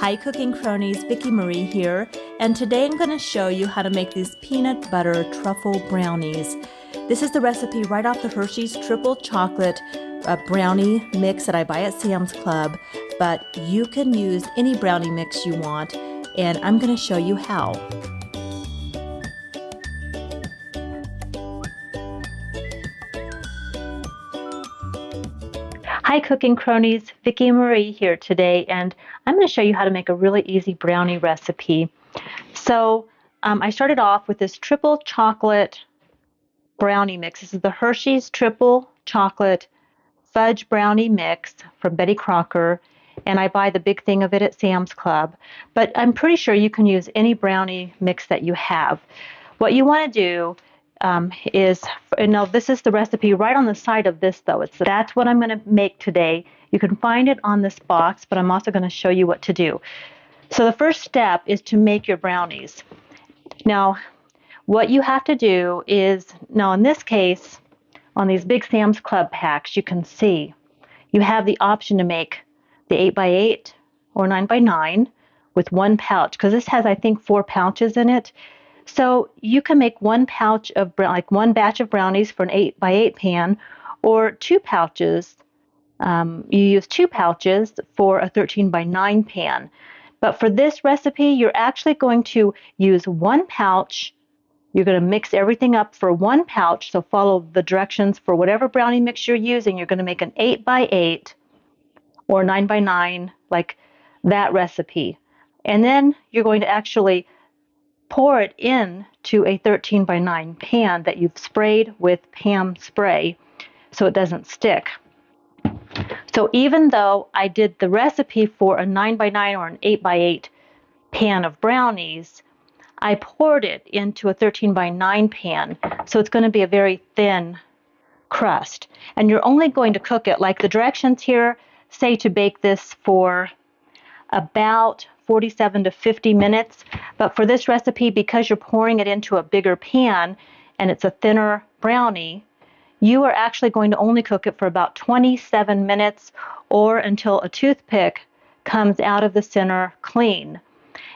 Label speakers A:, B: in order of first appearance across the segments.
A: Hi Cooking Cronies, Vicki Marie here, and today I'm going to show you how to make these peanut butter truffle brownies. This is the recipe right off the Hershey's triple chocolate brownie mix that I buy at Sam's Club, but you can use any brownie mix you want, and I'm going to show you how. Hi Cooking Cronies, Vicki Marie here today, and I'm going to show you how to make a really easy brownie recipe. So I started off with this triple chocolate brownie mix. This is the Hershey's triple chocolate fudge brownie mix from Betty Crocker, and I buy the big thing of it at Sam's Club, but I'm pretty sure you can use any brownie mix that you have. What you want to do this is the recipe right on the side of this though. That's what I'm going to make today. You can find it on this box, but I'm also going to show you what to do. So the first step is to make your brownies. Now, what you have to do is, now in this case, on these big Sam's Club packs, you can see you have the option to make the 8x8 or 9x9 with one pouch, because this has, I think, 4 pouches in it. So you can make one batch of brownies for an 8x8 pan, or 2 pouches. You use 2 pouches for a 13x9 pan. But for this recipe, you're actually going to use 1 pouch. You're going to mix everything up for 1 pouch. So follow the directions for whatever brownie mix you're using. You're going to make an 8x8 or 9x9, like that recipe. And then you're going to actually pour it into a 13x9 pan that you've sprayed with Pam spray so it doesn't stick. So even though I did the recipe for a 9x9 or an 8x8 pan of brownies, I poured it into a 13x9 pan, so it's going to be a very thin crust. And you're only going to cook it, like the directions here say, to bake this for about 47 to 50 minutes. But for this recipe, because you're pouring it into a bigger pan and it's a thinner brownie, you are actually going to only cook it for about 27 minutes, or until a toothpick comes out of the center clean.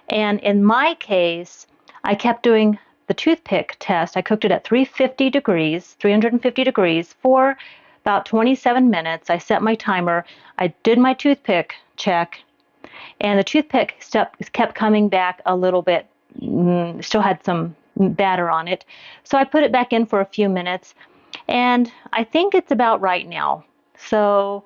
A: And in my case, I kept doing the toothpick test. I cooked it at 350 degrees for about 27 minutes. I set my timer. I did my toothpick check, and the toothpick kept coming back a little bit, still had some batter on it. So I put it back in for a few minutes, and I think it's about right now. So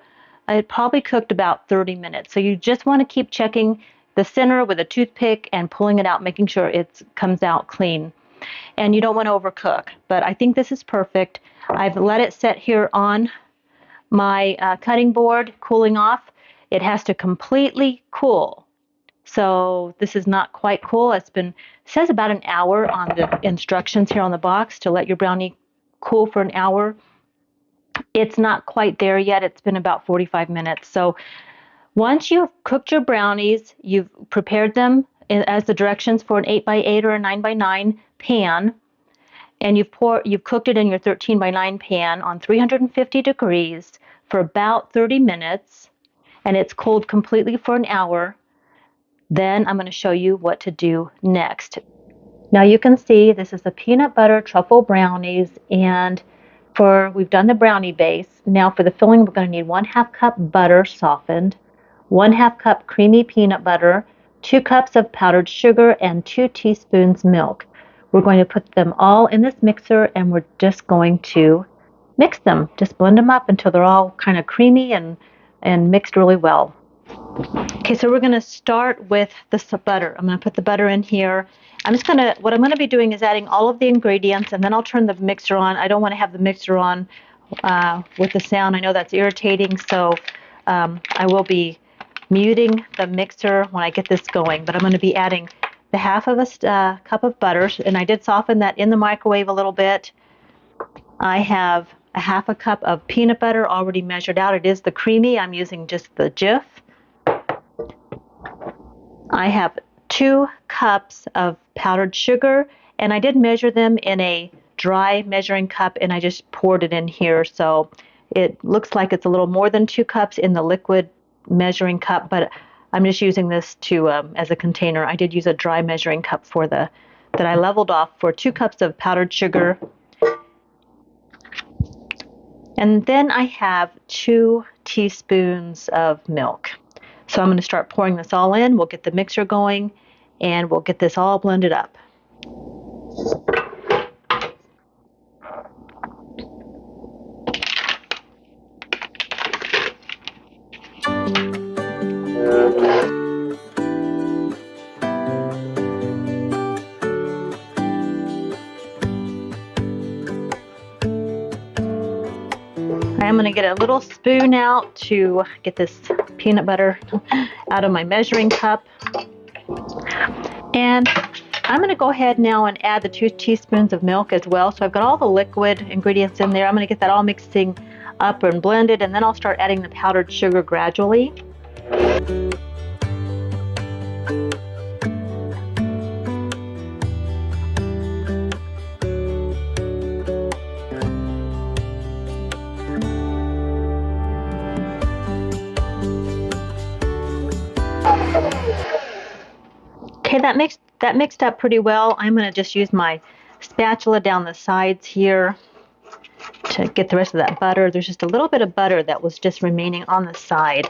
A: it probably cooked about 30 minutes. So you just want to keep checking the center with a toothpick and pulling it out, making sure it comes out clean. And you don't want to overcook. But I think this is perfect. I've let it sit here on my cutting board, cooling off. It has to completely cool. So this is not quite cool. It says about an hour on the instructions here on the box to let your brownie cool for an hour. It's not quite there yet. It's been about 45 minutes. So once you've cooked your brownies, you've prepared them as the directions for an 8x8 or a 9x9 pan, and you've cooked it in your 13x9 pan on 350 degrees for about 30 minutes, and it's cooled completely for an hour. Then I'm going to show you what to do next. Now you can see this is the peanut butter truffle brownies, and we've done the brownie base. Now for the filling, we're going to need 1/2 cup butter softened, 1/2 cup creamy peanut butter, 2 cups of powdered sugar, and 2 teaspoons milk. We're going to put them all in this mixer, and we're just going to mix them. Just blend them up until they're all kind of creamy and mixed really well. Okay, so we're going to start with the butter. I'm going to put the butter in here. What I'm going to be doing is adding all of the ingredients, and then I'll turn the mixer on. I don't want to have the mixer on with the sound. I know that's irritating, so I will be muting the mixer when I get this going. But I'm going to be adding the 1/2 cup of butter, and I did soften that in the microwave a little bit. I have a 1/2 cup of peanut butter already measured out. It is the creamy. I'm using just the Jif. I have 2 cups of powdered sugar, and I did measure them in a dry measuring cup, and I just poured it in here. So it looks like it's a little more than 2 cups in the liquid measuring cup, but I'm just using this to as a container. I did use a dry measuring cup for that I leveled off for 2 cups of powdered sugar. And then I have 2 teaspoons of milk. So I'm going to start pouring this all in. We'll get the mixer going and we'll get this all blended up. I'm going to get a little spoon out to get this peanut butter out of my measuring cup. And I'm going to go ahead now and add the 2 teaspoons of milk as well. So I've got all the liquid ingredients in there. I'm going to get that all mixing up and blended, and then I'll start adding the powdered sugar gradually. Okay, that mixed up pretty well. I'm going to just use my spatula down the sides here to get the rest of that butter. There's just a little bit of butter that was just remaining on the side.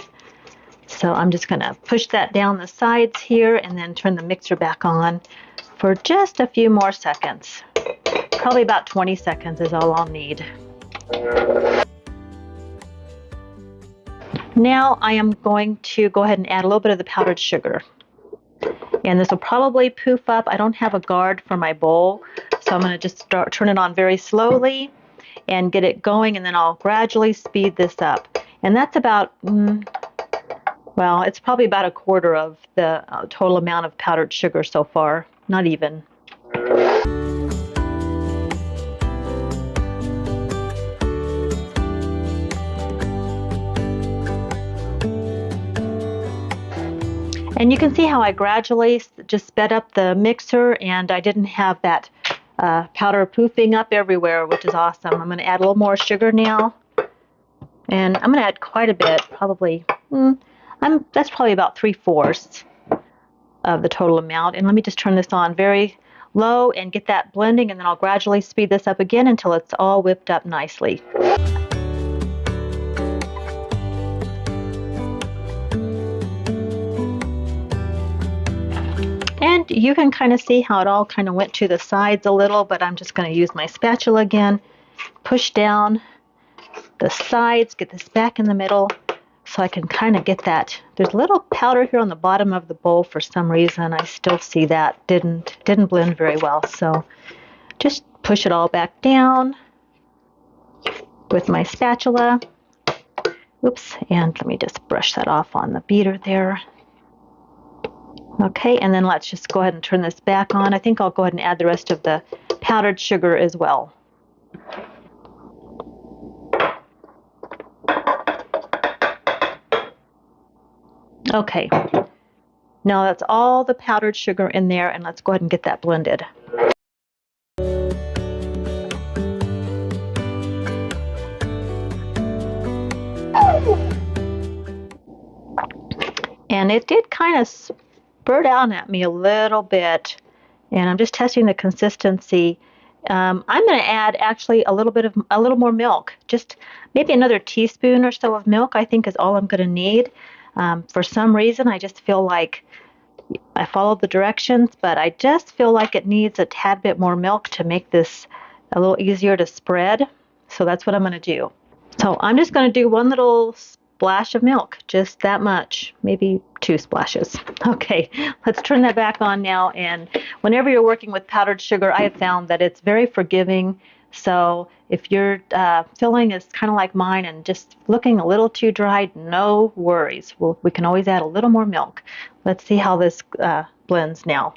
A: So I'm just going to push that down the sides here and then turn the mixer back on for just a few more seconds. Probably about 20 seconds is all I'll need. Now I am going to go ahead and add a little bit of the powdered sugar. And this will probably poof up. I don't have a guard for my bowl, so I'm going to just turn it on very slowly and get it going, and then I'll gradually speed this up. And that's about, well, it's probably about 1/4 of the total amount of powdered sugar so far, not even. And you can see how I gradually just sped up the mixer, and I didn't have that powder poofing up everywhere, which is awesome. I'm going to add a little more sugar now, and I'm going to add quite a bit, probably, that's probably about 3/4 of the total amount. And let me just turn this on very low and get that blending, and then I'll gradually speed this up again until it's all whipped up nicely. And you can kind of see how it all kind of went to the sides a little, but I'm just going to use my spatula again, push down the sides, get this back in the middle so I can kind of get that. There's a little powder here on the bottom of the bowl for some reason. I still see that didn't blend very well, so just push it all back down with my spatula. Oops, and let me just brush that off on the beater there. Okay, and then let's just go ahead and turn this back on. I think I'll go ahead and add the rest of the powdered sugar as well. Okay, now that's all the powdered sugar in there, and let's go ahead and get that blended. And it did kind of spurt out at me a little bit, and I'm just testing the consistency. I'm going to add actually a little more milk, just maybe another teaspoon or so of milk, I think is all I'm going to need. For some reason, I just feel like I followed the directions, but I just feel like it needs a tad bit more milk to make this a little easier to spread. So that's what I'm going to do. So I'm just going to do one little splash of milk, just that much, maybe 2 splashes. Okay, let's turn that back on now. And whenever you're working with powdered sugar, I have found that it's very forgiving. So if your filling is kind of like mine and just looking a little too dry, no worries. We can always add a little more milk. Let's see how this blends now.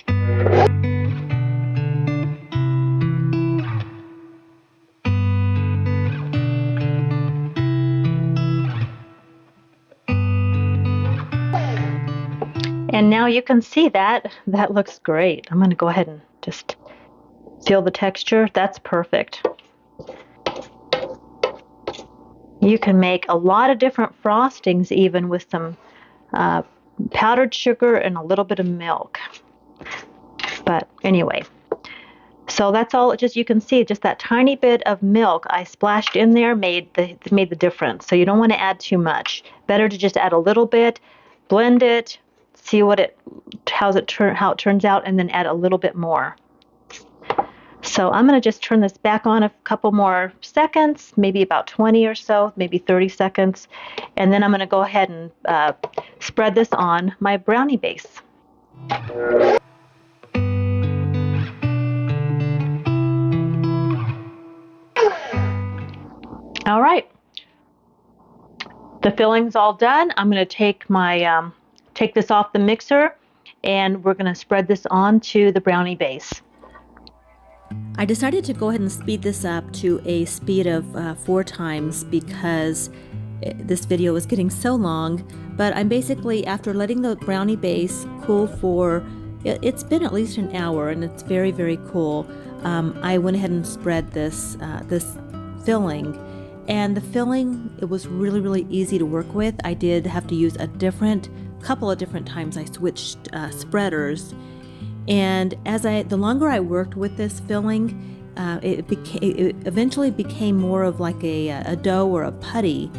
A: And now you can see that looks great. I'm going to go ahead and just feel the texture. That's perfect. You can make a lot of different frostings even with some powdered sugar and a little bit of milk. But anyway, so that's all. Just, you can see just that tiny bit of milk I splashed in there made the difference. So you don't want to add too much. Better to just add a little bit, blend it, see how it turns out, and then add a little bit more. So I'm going to just turn this back on a couple more seconds, maybe about 20 or so, maybe 30 seconds. And then I'm going to go ahead and spread this on my brownie base. All right. The filling's all done. I'm going to take my take this off the mixer, and we're going to spread this onto the brownie base.
B: I decided to go ahead and speed this up to a speed of 4 times because this video was getting so long, but I'm basically, after letting the brownie base cool for, it's been at least an hour and it's very, very cool, I went ahead and spread this filling. And the filling, it was really, really easy to work with. I did have to use a couple of different times I switched spreaders. And the longer I worked with this filling, it eventually became more of like a dough or a putty,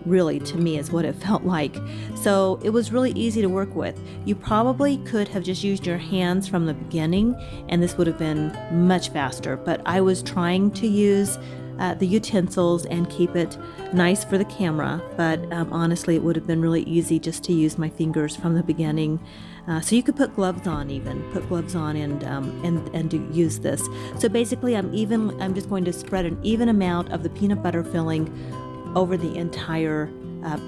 B: really, to me, is what it felt like. So it was really easy to work with. You probably could have just used your hands from the beginning, and this would have been much faster. But I was trying to use the utensils and keep it nice for the camera, but honestly, it would have been really easy just to use my fingers from the beginning. So you could put gloves on, and use this. So basically, I'm just going to spread an even amount of the peanut butter filling over the entire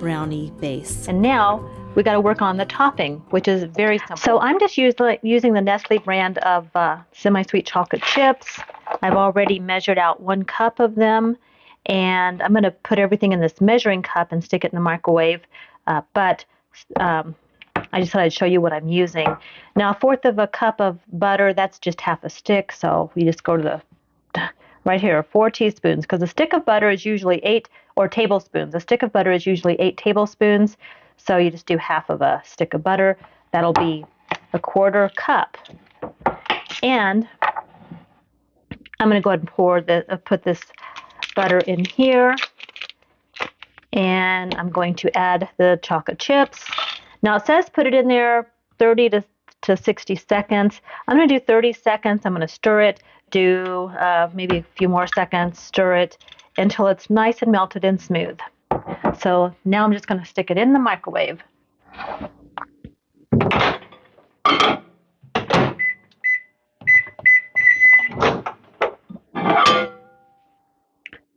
B: brownie base.
A: And now we got to work on the topping, which is very simple. So I'm just using the Nestle brand of semi-sweet chocolate chips. I've already measured out 1 cup of them, and I'm going to put everything in this measuring cup and stick it in the microwave. I just thought I'd show you what I'm using. Now, 1/4 of a cup of butter, that's just half a stick. So we just go to right here, 4 teaspoons, because a stick of butter is usually 8, or tablespoons. A stick of butter is usually 8 tablespoons. So you just do half of a stick of butter. That'll be a 1/4 cup. And I'm going to go ahead and put this butter in here. And I'm going to add the chocolate chips. Now it says put it in there 30 to 60 seconds. I'm going to do 30 seconds. I'm going to stir it, do maybe a few more seconds, stir it until it's nice and melted and smooth. So now I'm just going to stick it in the microwave.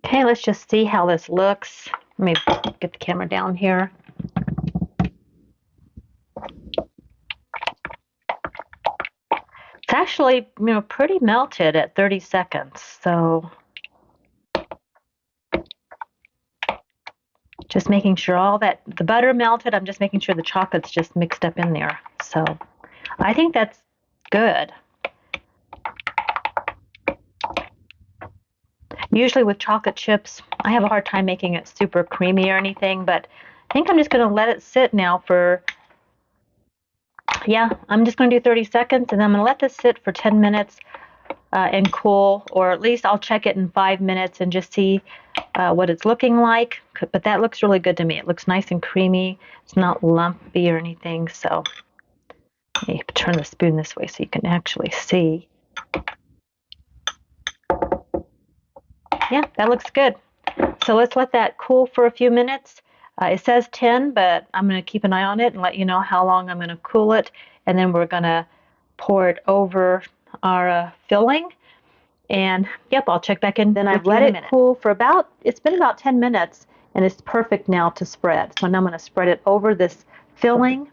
A: Okay, let's just see how this looks. Let me get the camera down here. It's actually, pretty melted at 30 seconds. So just making sure all that the butter melted. I'm just making sure the chocolate's just mixed up in there. So I think that's good. Usually with chocolate chips, I have a hard time making it super creamy or anything, but I think I'm just going to let it sit now for, I'm just going to do 30 seconds, and then I'm going to let this sit for 10 minutes and cool, or at least I'll check it in 5 minutes and just see what it's looking like. But that looks really good to me. It looks nice and creamy. It's not lumpy or anything. So let me turn the spoon this way so you can actually see. Yeah, that looks good. So let's let that cool for a few minutes. It says 10, but I'm going to keep an eye on it and let you know how long I'm going to cool it. And then we're going to pour it over our filling. And I'll check back in. Then I've let it cool for it's been about 10 minutes, and it's perfect now to spread. So now I'm going to spread it over this filling.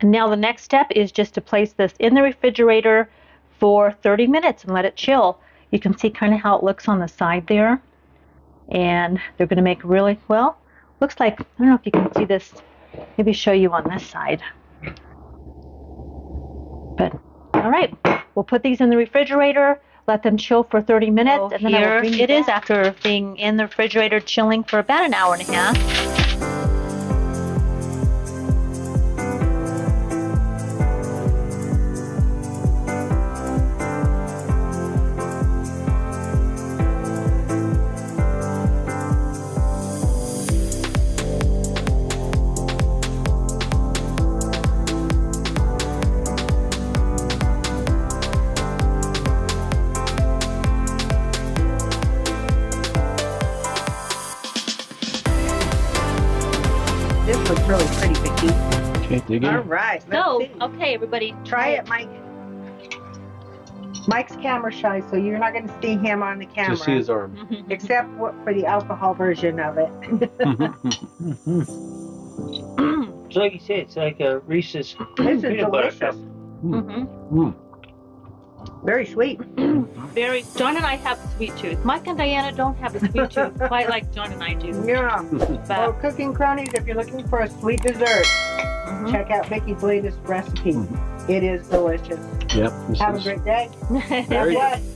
A: Now the next step is just to place this in the refrigerator for 30 minutes and let it chill. You can see kind of how it looks on the side there. And they're going to make really, well, looks like, I don't know if you can see this, maybe show you on this side. But, all right, we'll put these in the refrigerator, let them chill for 30 minutes, and then here it is after being in the refrigerator chilling for about an hour and a half.
C: This looks really pretty, Vicki.
D: Okay, dig in.
C: All right.
A: So,
C: Let's see.
A: okay, everybody.
C: Try it, Mike. Mike's camera shy, so you're not going to see him on the camera.
D: Just see his arm.
C: Except for the alcohol version of it.
E: It's like you said, it's like a Reese's
C: This is
E: peanut butter
C: delicious.
E: cup.
C: Very sweet.
A: Very. John and I have a sweet tooth. Mike and Diana don't have a sweet tooth quite like John and I do.
C: Yeah.
A: But,
C: Well, Cooking Cronies, if you're looking for a sweet dessert, check out Vicki's latest recipe. It is delicious.
D: Yep.
C: Have a great day.
D: Very
C: God bless.